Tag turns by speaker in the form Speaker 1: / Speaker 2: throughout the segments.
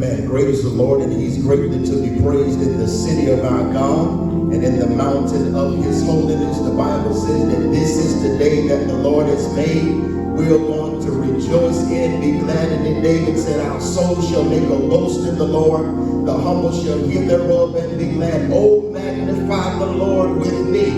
Speaker 1: Amen. Great is the Lord, and he's greatly to be praised in the city of our God and in the mountain of his holiness. The Bible says that this is the day that the Lord has made. We are going to rejoice and be glad in it. David said, our soul shall make a boast in the Lord. The humble shall hear thereof and be glad. Oh, magnify the Lord with me,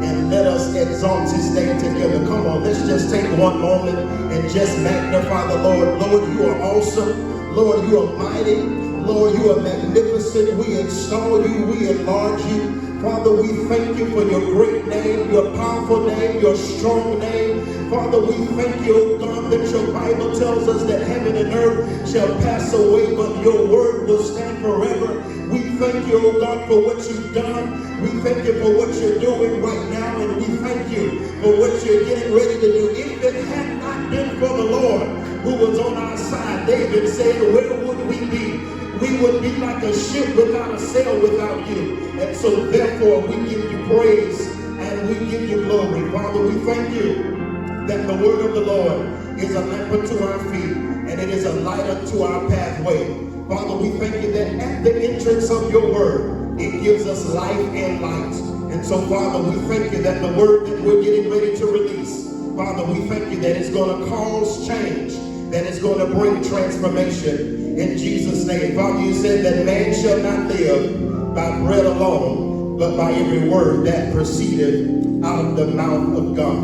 Speaker 1: and let us exalt his name together. Come on, let's just take one moment and just magnify the Lord. Lord, you are awesome. Lord, you are mighty. Lord, you are magnificent. We extol you. We enlarge you. Father, we thank you for your great name, your powerful name, your strong name. Father, we thank you, God, that your Bible tells us that heaven and earth shall pass away, but your word will stand forever. We thank you, oh God, for what you've done. We thank you for what you're doing right now, and we thank you for what you're getting ready to do. If it had not been for the Lord who was on our side, David said, where would we be? We would be like a ship without a sail without you. And so therefore we give you praise and we give you glory. Father, we thank you that the word of the Lord is a lamp unto our feet and it is a light unto our pathway. Father, we thank you that at the entrance of your word, it gives us life and light. And so, Father, we thank you that the word that we're getting ready to release, Father, we thank you that it's going to cause change, that it's going to bring transformation in Jesus' name. Father, you said that man shall not live by bread alone, but by every word that proceeded out of the mouth of God.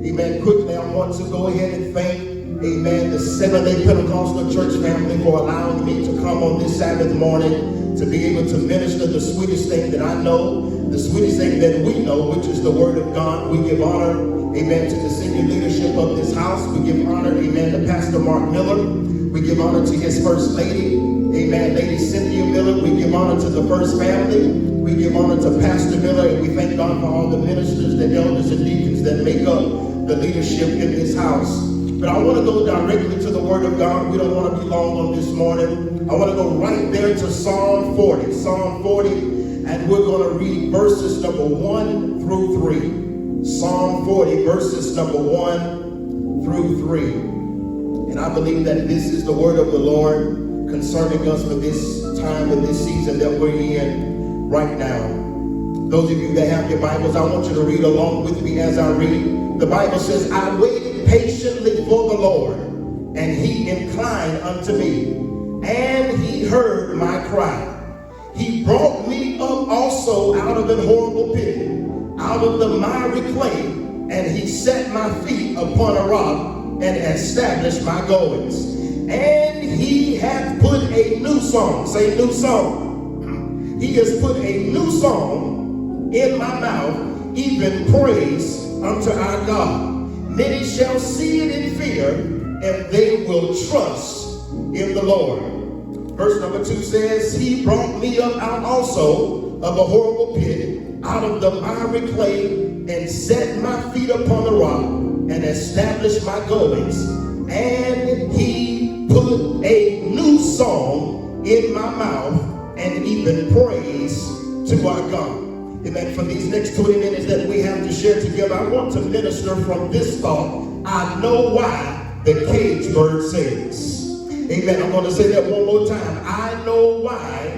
Speaker 1: Amen. Quickly, I want to go ahead and thank, amen, the Seventh-day Pentecostal Church family for allowing me to come on this Sabbath morning to be able to minister the sweetest thing that I know, the sweetest thing that we know, which is the word of God. We give honor, amen, to the senior leadership of this house. We give honor, amen, to Pastor Mark Miller. We give honor to his first lady, amen, Lady Cynthia Miller. We give honor to the first family. We give honor to Pastor Miller, and we thank God for all the ministers, the elders, and deacons that make up the leadership in this house. But I want to go directly to the word of God. We don't want to be long on this morning. I want to go right there to Psalm 40. Psalm 40, and we're going to read verses number 1 through 3. Psalm 40, verses number 1 through 3. And I believe that this is the word of the Lord concerning us for this time and this season that we're in right now. Those of you that have your Bibles, I want you to read along with me as I read. The Bible says, I waited patiently for the Lord, and he inclined unto me, and he heard my cry. He brought me up also out of an horrible pit, out of the miry clay, and he set my feet upon a rock, and established my goings. And he hath put a new song, say new song. He has put a new song in my mouth, even praise unto our God. Many shall see it in fear, and they will trust in the Lord. Verse number 2 says, he brought me up out also of a horrible pit, out of the miry clay, and set my feet upon the rock, and established my goings. And he put a new song in my mouth, and even praise to our God. Amen. For these next 20 minutes that we have to share together, I want to minister from this thought. I know why the cage bird sings. Amen. I'm going to say that one more time. I know why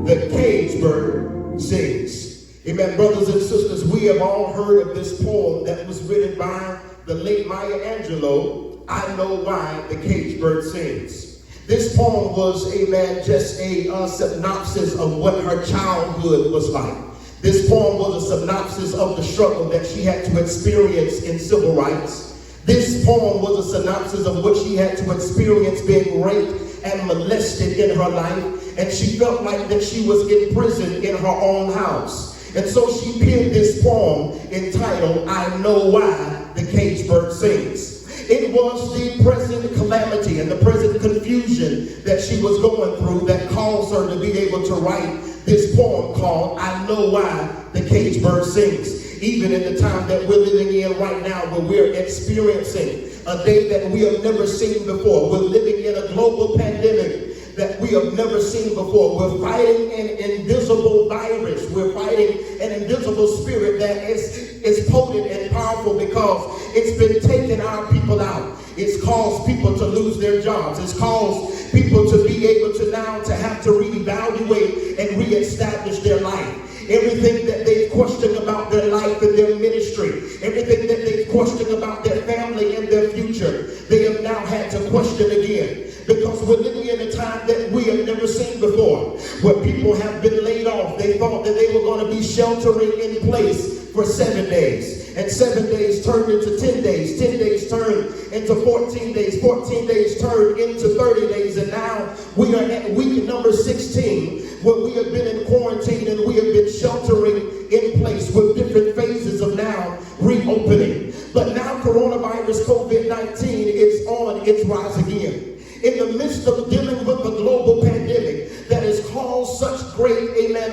Speaker 1: the cage bird sings. Amen. Brothers and sisters, we have all heard of this poem that was written by the late Maya Angelou. I know why the cage bird sings. This poem was, amen, just a synopsis of what her childhood was like. This poem was a synopsis of the struggle that she had to experience in civil rights. This poem was a synopsis of what she had to experience being raped and molested in her life. And she felt like that she was in prison in her own house. And so she penned this poem entitled, I Know Why the Cage Bird Sings. It was the present calamity and the present confusion that she was going through that caused her to be able to write this poem called I Know Why the Cage Bird Sings. Even in the time that we're living in right now, where we're experiencing a day that we have never seen before. We're living in a global pandemic that we have never seen before. We're fighting an invisible virus. We're fighting an invisible spirit that is potent and powerful because it's been taking our people out. It's caused people to lose their jobs. It's caused people to be able to now to have to reevaluate and reestablish their life. Everything that they've questioned about their life and their ministry, everything that they've questioned about their family and their future, they have now had to question again. Because we're living in a time that we have never seen before, where people have been laid off. They thought that they were going to be sheltering in place for 7 days. And 7 days turned into 10 days. 10 days turned into 14 days. 14 days turned into 30 days. And now we are at week number 16, where we have been in quarantine and we have been sheltering in place with different phases of now reopening. But now coronavirus COVID-19 is on its rise again. In the midst of dealing with the global pandemic that has caused such great,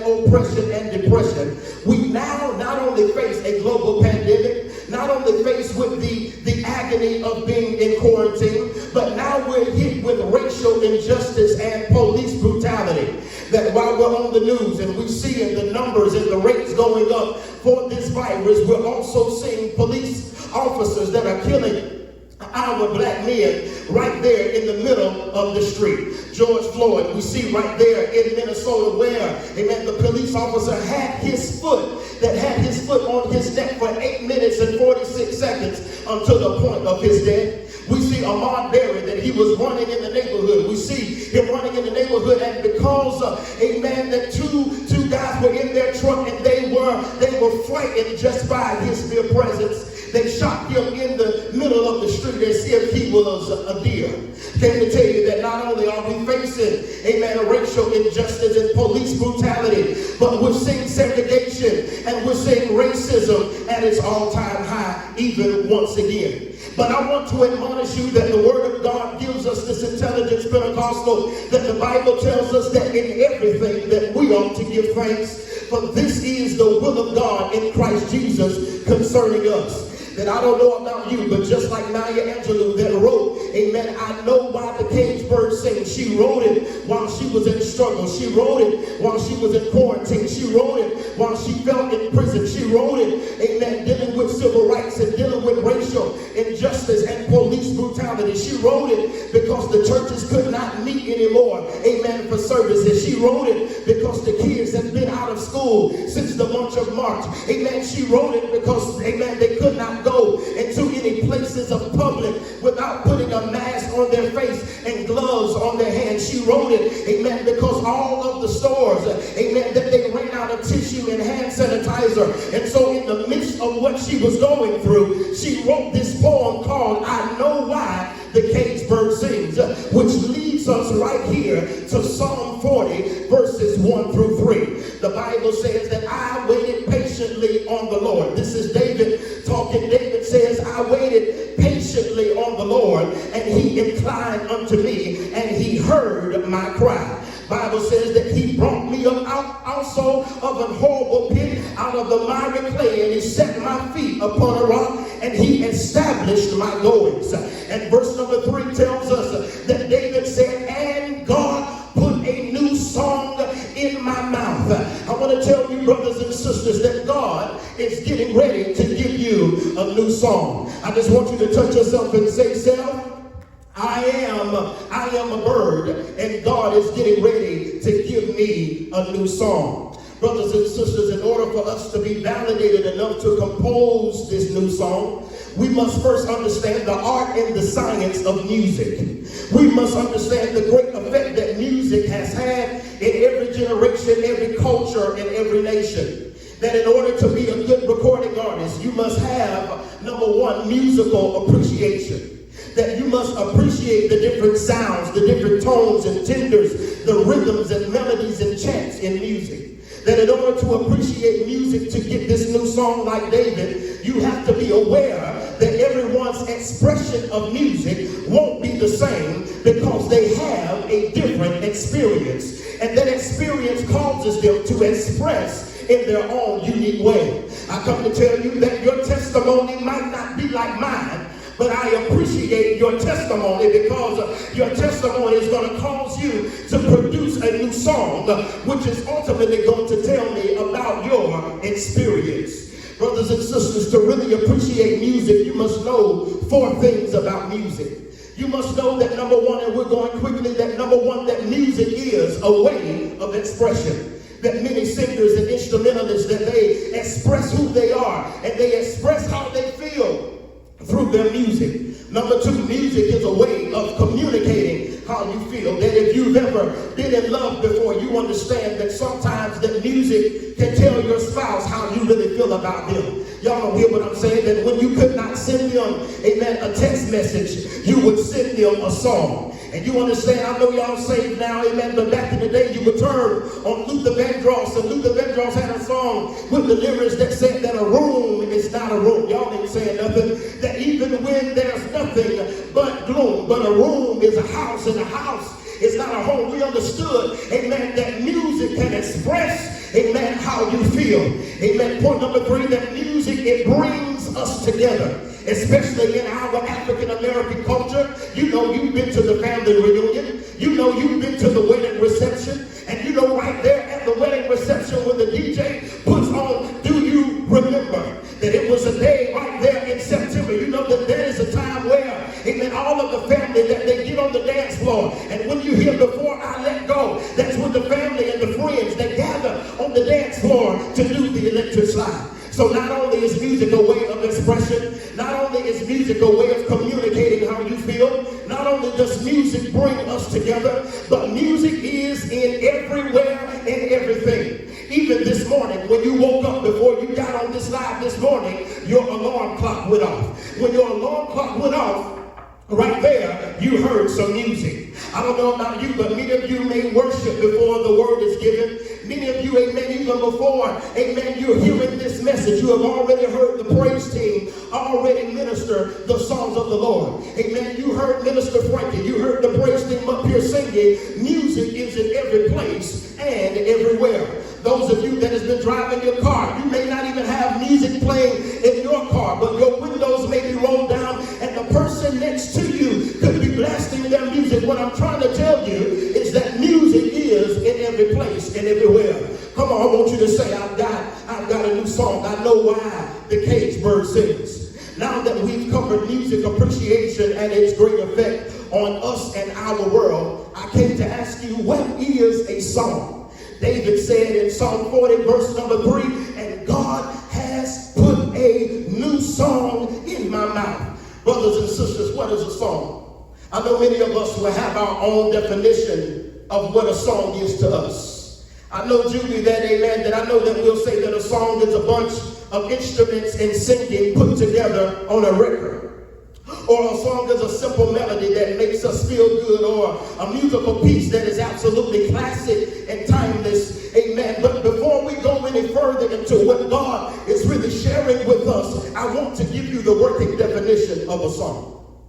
Speaker 1: oppression and depression, we now not only face a global pandemic, not only faced with the agony of being in quarantine, but now we're hit with racial injustice and police brutality. That while we're on the news and we see in the numbers and the rates going up for this virus, we're also seeing police officers that are killing our black men right there in the middle of the street. George Floyd, we see right there in Minnesota where, the police officer had his foot on his neck for 8 minutes and 46 seconds until the point of his death. We see Ahmaud Berry, that he was running in the neighborhood. We see him running in the neighborhood, and because, that two guys were in their truck and they were frightened just by his mere presence. They shot him in the middle of the street as if he was a deer. Came to tell you that not only are we facing, a racial injustice and police brutality, but we're seeing segregation and we're seeing racism at its all-time high even once again. But I want to admonish you that the Word of God gives us this intelligence, Pentecostal, that the Bible tells us that in everything that we ought to give thanks, for this is the will of God in Christ Jesus concerning us. That I don't know about you, but just like Maya Angelou that wrote, I know why the cage bird sings. She wrote it while she was in struggle. She wrote it while she was in quarantine. She wrote it while she felt in prison. She wrote it, dealing with civil rights and dealing with racial injustice and police brutality. She wrote it because the churches could not meet anymore, for services. She wrote it because the kids had been out of school since the month of March. She wrote it because, they could not go into any places of public without putting a mask on their face and gloves on their hands. She wrote it, because all of the stores, that they ran out of tissue and hand sanitizer. And so in the midst of what she was going through, she wrote this poem called I Know Why the Cage Bird Sings, which leads us right here to Psalm 40, verses 1 through 3. The Bible says that I waited patiently on the Lord. This is David talking. David says, I waited patiently on the Lord, and he inclined unto me, and he heard my cry. Bible says that he brought me up out also of an horrible pit, out of the miry clay, and he set my feet upon a rock, and he established my goings. And verse number 3 tells us that David said, and God put a new song in my mouth. I want to tell you, brothers and sisters, that God is getting ready to give you a new song. I just want you to touch yourself and say, self, I am a bird, and God is getting ready to give me a new song. Brothers and sisters, in order for us to be validated enough to compose this new song, we must first understand the art and the science of music. We must understand the great effect that music has had in every generation, every culture, and every nation. That in order to be a good recording artist, you must have, number one, musical appreciation. That you must appreciate the different sounds, the different tones and timbres, the rhythms and melodies and chants in music. That in order to appreciate music, to get this new song like David, you have to be aware that everyone's expression of music won't be the same because they have a different experience. And that experience causes them to express in their own unique way. I come to tell you that your testimony might not be like mine, but I appreciate your testimony because your testimony is going to cause you to produce a new song, which is ultimately going to tell me about your experience. Brothers and sisters, to really appreciate music, you must know 4 things about music. You must know that number one, and we're going quickly, that number is a way of expression. That many singers and instrumentalists, that they express who they are and they express how they feel through their music. Number two, music is a way of communicating how you feel. That if you've ever been in love before, you understand that sometimes that music can tell your spouse how you really feel about them. Y'all don't hear what I'm saying? That when you could not send them, amen, a text message, you would send them a song. And you understand, I know y'all saved now, amen, but back in the day you would turn on Luther Vandross, and Luther Vandross had a song with the lyrics that said that a room is not a room. Y'all ain't saying nothing. That even when there's nothing but gloom, but a room is a house, and a house is not a home. We understood, amen, that music can express, amen, how you feel. Amen. Point number three, that music, it brings us together. Especially in our African-American culture. You know you've been to the family reunion. You know you've been to the wedding reception. And you know right there at the wedding reception when the DJ puts on Do You Remember? That it was a day right there in September. You know that there is a time where, amen, all of the family, that they get on the dance floor. And when you hear Before I Let Go, that's when the family and the friends, they gather on the dance floor to do the electric slide. So not only is music a way of expression, not only is music a way of communicating how you feel, not only does music bring us together, but music is in everywhere and everything. Even this morning, when you woke up, before you got on this live this morning, your alarm clock went off. When your alarm clock went off, right there, you heard some music. I don't know about you, but many of you may worship before the word is given. Many of you, amen, even before, amen, you're hearing this message. You have already heard the praise team already minister the songs of the Lord. Amen. You heard Minister Frankie. You heard the praise team up here singing. Music is in every place and everywhere. Those of you that has been driving your car, you may not even have music playing in your car, but your windows may be rolled down and the person next to you could be blasting their music. What I'm trying to tell you is that music is in every place and everywhere. Come on, I want you to say, I've got a new song. I know why the cage bird sings. Now that we've covered music appreciation and its great effect on us and our world, I came to ask you, what is a song? David said in Psalm 40, verse number 3, and God has put a new song in my mouth. Brothers and sisters, what is a song? I know many of us will have our own definition of what a song is to us. I know, Judy, that, amen, that I know that we'll say that a song is a bunch of instruments and singing put together on a record. Or a song is a simple melody that makes us feel good, or a musical piece that is absolutely classic and timeless. Amen. But before we go any further into what God is really sharing with us, I want to give you the working definition of a song.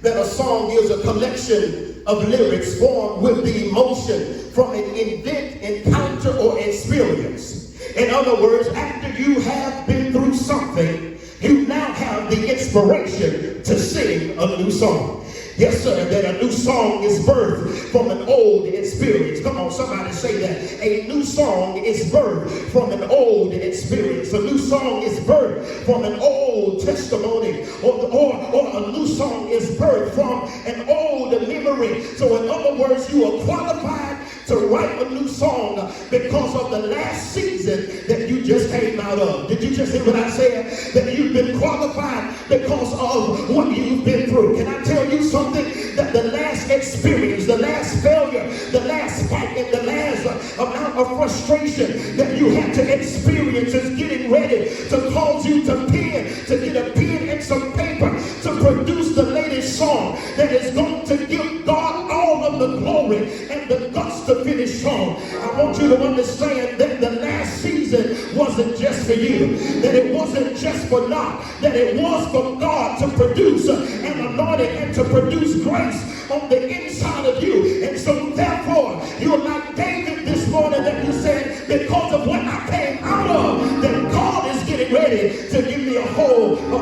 Speaker 1: That a song is a collection of lyrics formed with the emotion from an event, encounter, or experience. In other words, after you have been through something, you now have the inspiration to sing a new song. Yes, sir, that a new song is birthed from an old experience. Come on, somebody say that. A new song is birthed from an old experience. A new song is birthed from an old testimony. Or a new song is birthed from an old memory. So in other words, you are qualified to write a new song because of the last season that you just came out of. Did you just hear what I said? That you've been qualified because of what you've been through. Can I tell you something? That the last experience, the last failure, the last fight, and the last amount of frustration that you had to experience is getting ready to cause you to get a pen and some paper to produce the latest song that is going to give God all of the glory and the guts to finish strong. I want you to understand that the last season wasn't just for you, that it wasn't just for naught, that it was for God to produce an anointing and to produce grace on the inside of you. And so therefore, you're like David this morning that you said, because of what I came out of, that God is getting ready to give me a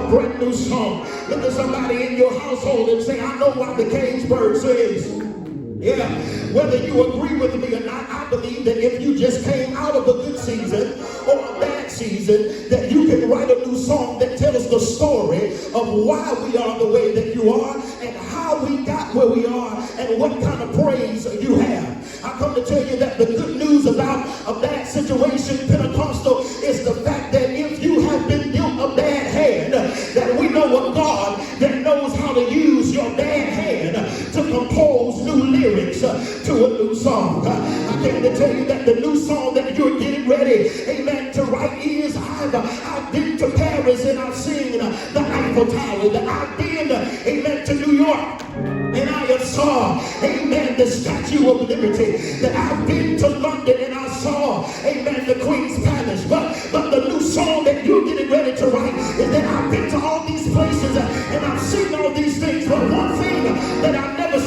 Speaker 1: brand new song. Look at somebody in your household and say, I know why the cage bird sings. Yeah, whether you agree with me or not, I believe that if you just came out of a good season or a bad season, that you can write a new song that tells the story of why we are the way that you are and how we got where we are and what kind of praise you have. I come to tell you that the good news about a bad situation, Pentecostal, is the fact that if you have been dealt a bad hand, that we know a God that knows how to use your bad hand to compose new lyrics to a new song. I came to tell you that the new song that you're getting ready, amen, to write is, I've been to Paris and I've seen the Eiffel Tower, that I've been, amen, to New York and I have saw, amen, the Statue of Liberty, that I've been to London and I saw, amen, the Queen's Palace. But the new song that you're getting ready to write is that I've been to all these places and I've seen all these things, but one thing that I've never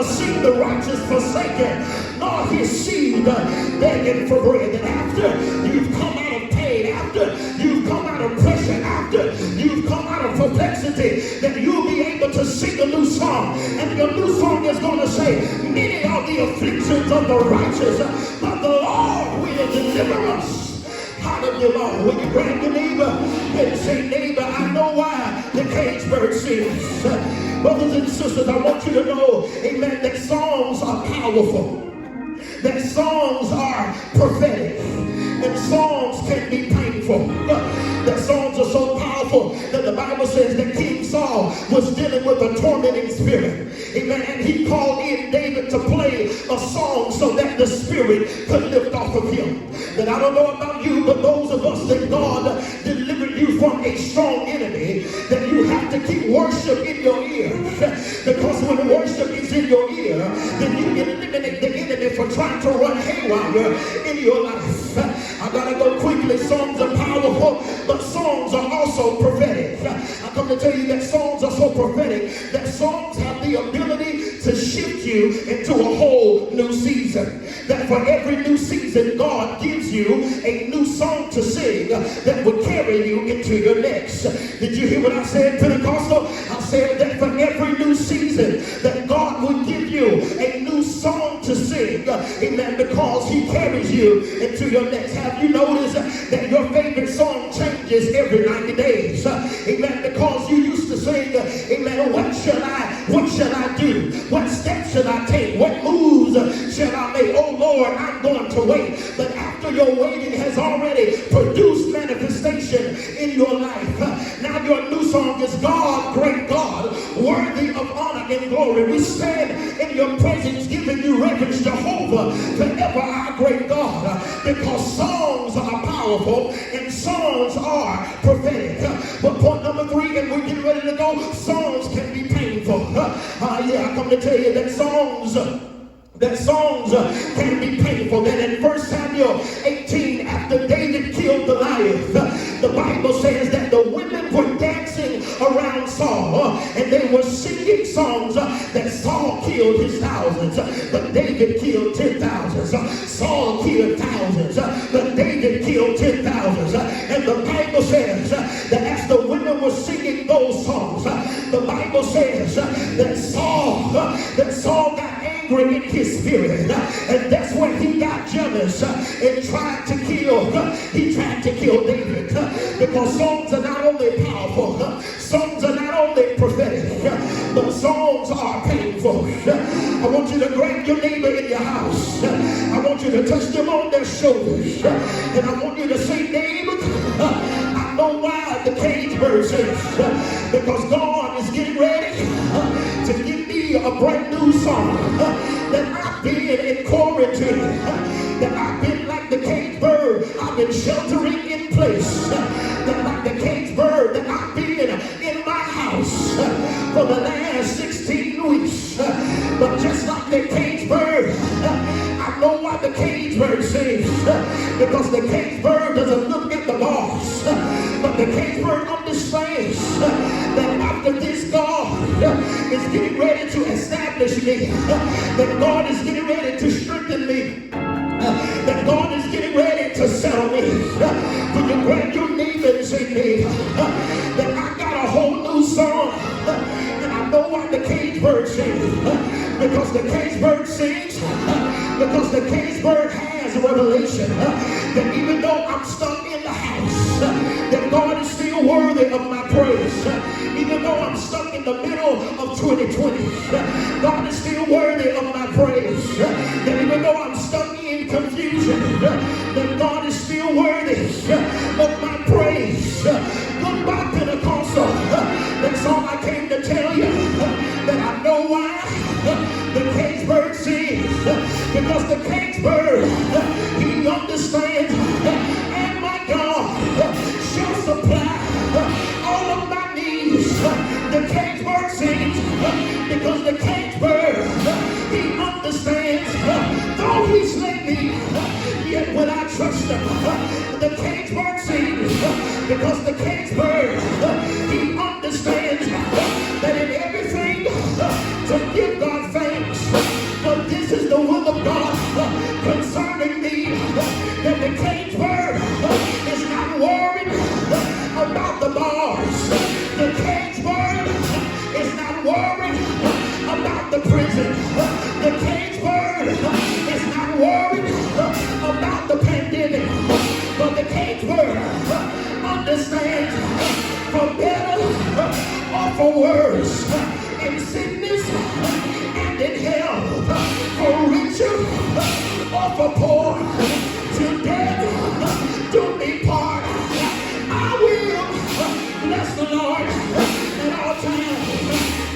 Speaker 1: seen the righteous forsaken, nor his seed begging for bread. And after you've come out of pain, after you've come out of pressure, after you've come out of perplexity, that you'll be able to sing a new song. And your new song is going to say, many are the afflictions of the righteous, but the Lord will deliver us. Hallelujah, Lord. When you grab your neighbor and say, neighbor, I know why the cage bird sings. Brothers and sisters, I want you to know, amen, that songs are powerful. That songs are prophetic. And songs can be painful. That songs are so powerful that the Bible says that King Saul was dealing with a tormenting spirit. Amen. And he called in David to play a song so that the spirit could lift off of him. That I don't know about you, but those of us that God delivered you from a strong enemy, that you have to keep worship in your ear. Because when worship is in your ear, then you eliminate the enemy for trying to run haywire in your life. I gotta go quickly. Songs are powerful, but songs are also prophetic. I come to tell you that songs are so prophetic that songs have the ability to shift you into a whole new season. That for every new season, God gives you a new song to sing that will carry you into your next. Did you hear what I said, Pentecostal? I said that for every new season that God will give you a new song to sing, amen, because he carries you into your next. Have you noticed that your favorite song changes every 90 days? Amen, because you used to sing, amen, what shall I do? What steps shall I take? What moves shall I make? Oh Lord, I'm going to wait. But after your waiting has already produced manifestation in your life, now your new song is God, great God, worthy of honor and glory. We stand in your presence giving you reverence, Jehovah, forever our great God, because songs are powerful and songs are prophetic. But point number 3, and we're getting ready to go, songs can be painful. I come to tell you that songs can be painful. That in 1 Samuel 18, after David killed Goliath, the Bible says that the women were dancing around Saul and they were singing songs that Saul killed his thousands, but David killed 10,000s. Saul killed thousands, but David killed 10,000s. And the Bible says that as the women were singing those songs, the Bible says that Saul got angry in his spirit, and that's when he got jealous and tried to kill David. Because songs are not only powerful, songs are not only prophetic, but songs are painful. I want you to grab your neighbor in your house. I want you to touch them on their shoulders, and I want you to say, neighbor, I know why the cage bird sings, because God is getting ready to give me a brand new song. That I've been in quarantine, that I've been like the cage bird, I've been sheltering in place, that like the cage bird, that I've been in my house for the last 16 weeks. But just like the cage bird, I know why the cage bird sings, because the cage bird doesn't look at the boss, but the cage bird understands that after this, God is getting ready to establish me, that God is getting ready to strengthen me, that God is getting ready to settle me. When you grab your neighbor and say, neighbor, that I got a whole new song, and I know why the cage bird sings, because the cage bird sings, because the cage bird has a revelation that even though I'm stuck in the house, that God is still worthy of my praise. Even though I'm stuck in the middle of 2020, God is still worthy of my praise. And even though I'm stuck in confusion, that God is still worthy of my praise. Goodbye, Pentecostal. That's all I came to tell you. That I know why the cage bird sings. Because the cage bird, he understands. And my God shall supply all of my needs. The cage bird sings because the cage bird, he understands. Though he slay me, yet will I trust him. The cage bird sings because the cage bird, he understands that in everything to give God thanks. But this is the will of God concerning me, that the cage bird is not worried about the bars. The cage bird is not worried about the prison. The cage bird is not worried about the pandemic. But the cage bird understands, for better or for worse, in sickness and in health, for richer or for poor, to death do me part. I will bless the Lord at all times,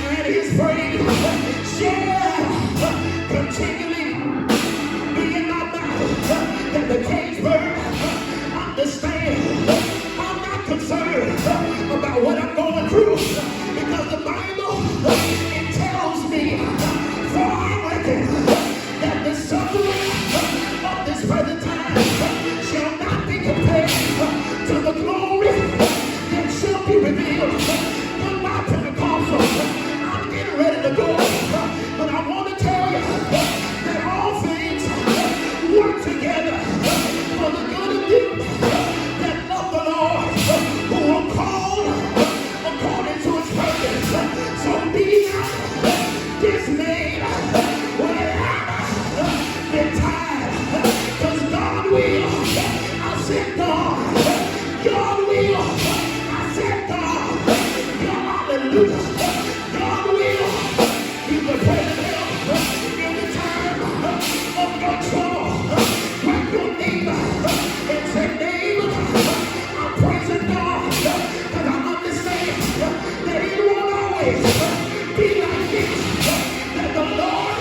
Speaker 1: and his praise shall continually be in my mouth. That the cage bird understands I'm not concerned about what I'm going through, because the Bible, it tells me, for I reckon that the suffering of this present time shall not be compared to the glory that shall be revealed. Goodbye, Pentecostal. I'm getting ready to go, but I want to tell you that all things work together for the good of you that love the Lord, who are called according to his purpose. So be not dismayed whenever betide, because God will. I said God. God will. I said God. God, hallelujah. God will. He's the present help in the time of your trouble. Grab your neighbor and say, neighbor, I'm praising God because I understand that it won't always be like this. That the Lord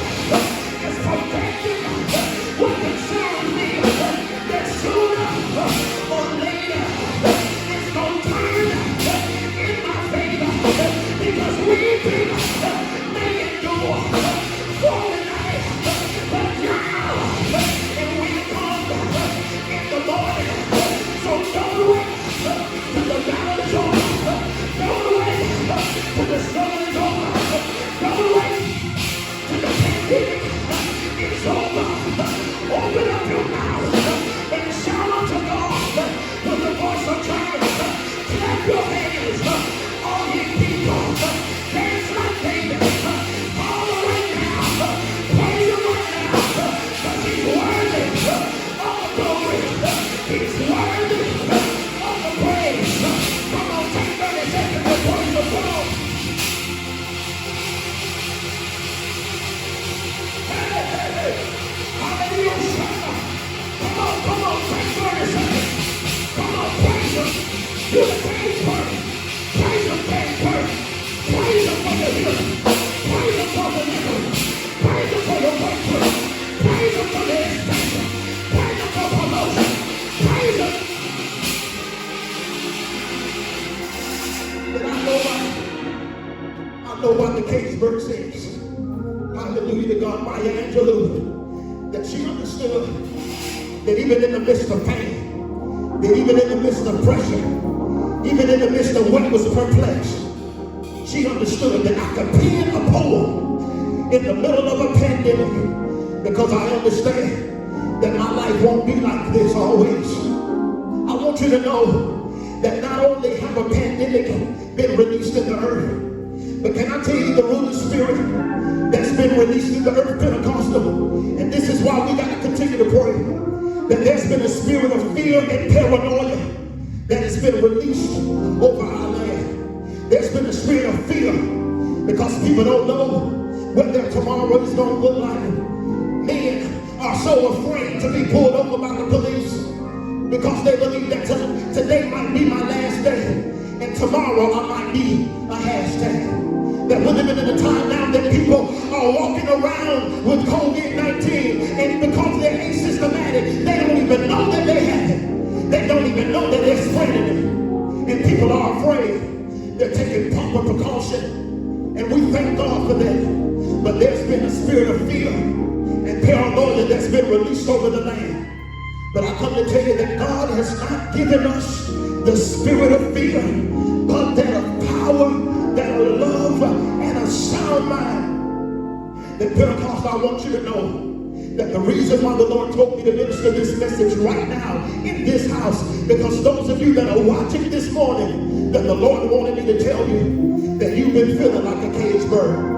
Speaker 1: is perfecting what concerns me. That sooner or later it's going to turn in my favor, because weeping may endure for the night, but now it will come in the morning. So don't wait till the battle is over. Don't wait till the struggle is over. Don't wait till the pandemic is over. Open up your mouth and shout unto God with the voice of triumph. Clap your hands, all ye people. Dance like David. Follow right now. Praise him right now. Because he's worthy of the glory. He's worthy of the praise. Come on, take 30 seconds to praise the Lord. Hey, hey, hey. Hallelujah. Come on, take 30 seconds. Come on, praise him. Do the praise part. Praise him, praise part. Praise him for the healing. Praise him for the deliverance. Praise him for the breakthrough. Praise him for the expansion. Praise him for promotion. Praise him. And I know why the cage bird sings. Hallelujah to God. Maya Angelou, that she understood that even in the midst of pain, that even in the midst of pressure, even in the midst of what was perplexed, she understood that I could pen a poem in the middle of a pandemic, because I understand that my life won't be like this always. I want you to know that not only have a pandemic been released in the earth, but can I tell you the ruling spirit that's been released in the earth, Pentecostal? And this is why we got to continue to pray. That there's been a spirit of fear and paranoia that has been released over our land. There's been a spirit of fear because people don't know what their tomorrow is going to look like. Men are so afraid to be pulled over by the police because they believe that today might be my last day and tomorrow I might be a hashtag. That we're living in a time now that people are walking around with COVID-19, and because they're asymptomatic, they don't even know that they have it. They don't even know that they're spreading it. And people are afraid. They're taking proper precaution, and we thank God for that. But there's been a spirit of fear and paranoia that's been released over the land. But I come to tell you that God has not given us the spirit of fear, but that of power, that of love, and a sound mind. That Pentecostal, I want you to know that the reason why the Lord told me to minister this message right now in this house, because those of you that are watching this morning, that the Lord wanted me to tell you that you've been feeling like a caged bird.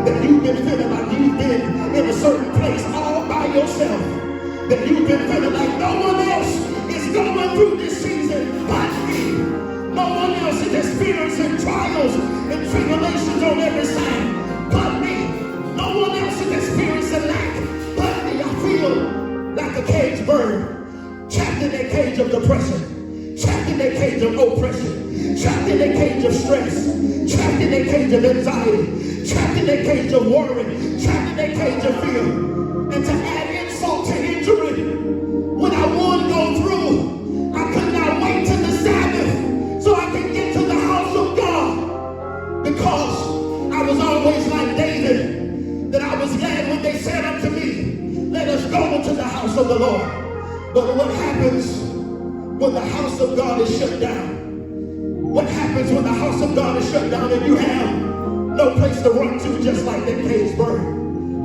Speaker 1: That you've been feeling like you've been in a certain place all by yourself. That you've been feeling like no one else is going through this season but me. No one else is experiencing trials and tribulations on every side but me. No one else is experiencing lack but me. I feel like a caged bird, trapped in a cage of depression, trapped in a cage of oppression, trapped in a cage of stress, trapped in a cage of anxiety, trapped in a cage of worry, trapped in a cage of fear. And to add insult to injury, when I would go through, I could not wait till the Sabbath so I could get to the house of God, because I was always like David, that I was glad when they said unto me, let us go into the house of the Lord. But what happens when the house of God is shut down? What happens when the house of God is shut down and you have no place to run to, just like that caged bird?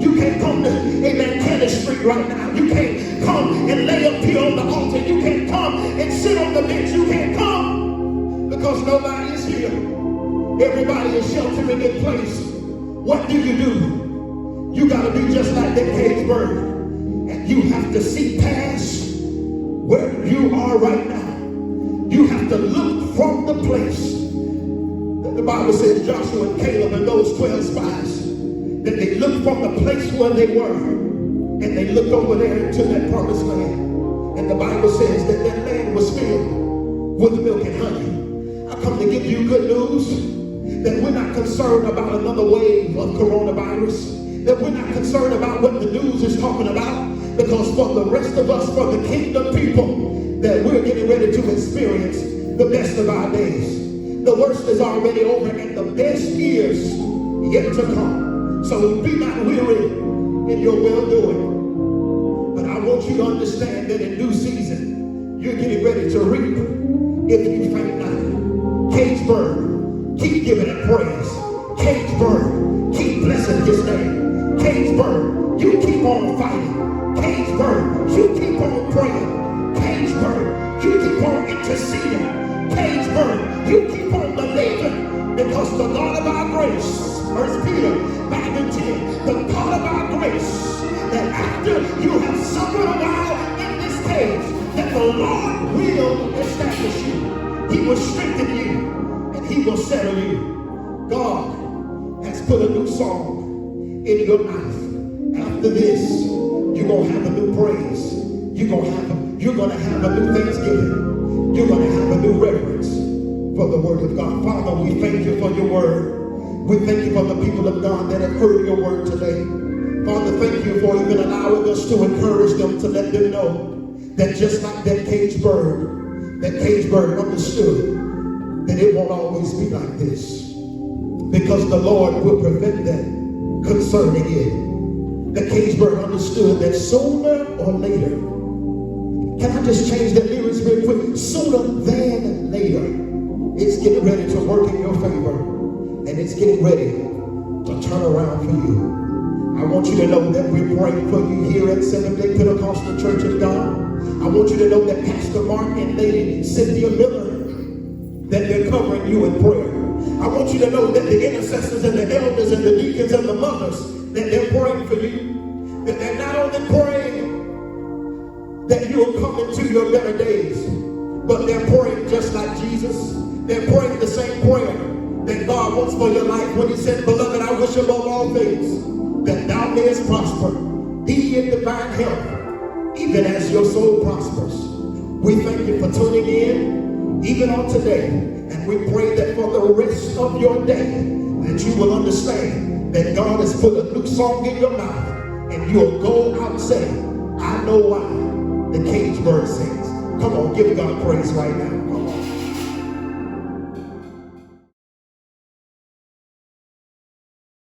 Speaker 1: You can't come to, amen, Kenneth Street right now. You can't come and lay up here on the altar. You can't come and sit on the bench. You can't come because nobody is here. Everybody is sheltering in place. What do? You got to be just like that caged bird. And you have to see past where you are right now. You have to look from the place. The Bible says Joshua and Caleb and those 12 spies, that they looked from the place where they were, and they looked over there to that promised land. And the Bible says that that land was filled with milk and honey. I come to give you good news, that we're not concerned about another wave of coronavirus, that we're not concerned about what the news is talking about, because for the rest of us, for the kingdom people, that we're getting ready to experience the best of our days. The worst is already over and the best years yet to come. So be not weary in your well-doing. But I want you to understand that in due season, you're getting ready to reap if you faint not. Caged bird, keep giving it praise. Caged bird, keep blessing his name. Caged bird, you keep on fighting. Caged bird, you keep on praying. Caged bird, you keep on interceding. Caged bird, you keep on believing, because the God of our grace, 1 Peter 5:10, the God of our grace, that after you have suffered a while in this cage, that the Lord will establish you. He will strengthen you, and he will settle you. God has put a new song in your mouth. After this, you're going to have a new praise. You're going to have a new thanksgiving. You're going to have a new reverence for the word of God. Father, we thank you for your word. We thank you for the people of God that have heard your word today. Father, thank you for even allowing us to encourage them, to let them know that just like that caged bird understood that it won't always be like this, because the Lord will prevent that concerning it. The caged bird understood that sooner or later, can I just change that lyrics real quick? Sooner than later, it's getting ready to work in your favor, and it's getting ready to turn around for you. I want you to know that we're praying for you here at Scottdale Pentecostal Church of God. I want you to know that Pastor Mark and Lady Cynthia Miller, that they're covering you in prayer. I want you to know that the intercessors and the elders and the deacons and the mothers, that they're praying for you. That they're not only praying that you'll come into your better days, but they're praying just like Jesus. They're praying the same prayer that God wants for your life when he said, beloved, I wish above all things that thou mayest prosper, be in divine health, even as your soul prospers. We thank you for tuning in, even on today, and we pray that for the rest of your day, that you will understand that God has put a new song in your mouth, and you'll go out and say, I know why the cage bird sings. Come on, give God praise right now.